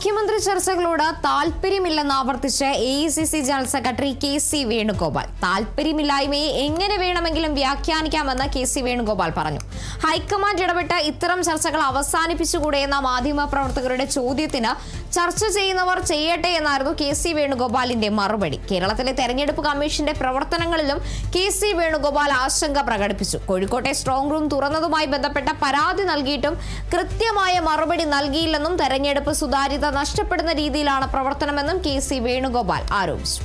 മുഖ്യമന്ത്രി ചർച്ചകളോട് താൽപര്യമില്ലെന്ന് ആവർത്തിച്ച് AICC general secretary KC Venugopal. താൽപര്യമില്ലായ്മയെ എങ്ങനെ വേണമെങ്കിലും വ്യാഖ്യാനിക്കാമെന്ന് KC വേണുഗോപാൽ പറഞ്ഞു. ഹൈക്കമാൻഡ് ഇടപെട്ട് ഇത്തരം ചർച്ചകൾ അവസാനിപ്പിച്ചുകൂടെയെന്ന മാധ്യമപ്രവർത്തകരുടെ ചോദ്യത്തിന് ചർച്ച ചെയ്യുന്നവർ ചെയ്യട്ടെ എന്നായിരുന്നു KC വേണുഗോപാലിന്റെ മറുപടി. കേരളത്തിലെ തെരഞ്ഞെടുപ്പ് കമ്മീഷന്റെ പ്രവർത്തനങ്ങളിലും KC വേണുഗോപാൽ ആശങ്ക പ്രകടിപ്പിച്ചു. കോഴിക്കോട്ടെ സ്ട്രോങ് റൂം തുറന്നതുമായി ബന്ധപ്പെട്ട പരാതി നൽകിയിട്ടും കൃത്യമായ മറുപടി നൽകിയില്ലെന്നും തെരഞ്ഞെടുപ്പ് സുതാര്യത നഷ്ടപ്പെടുന്ന രീതിയിലാണ് പ്രവർത്തനമെന്നും KC വേണുഗോപാൽ ആരോപിച്ചു.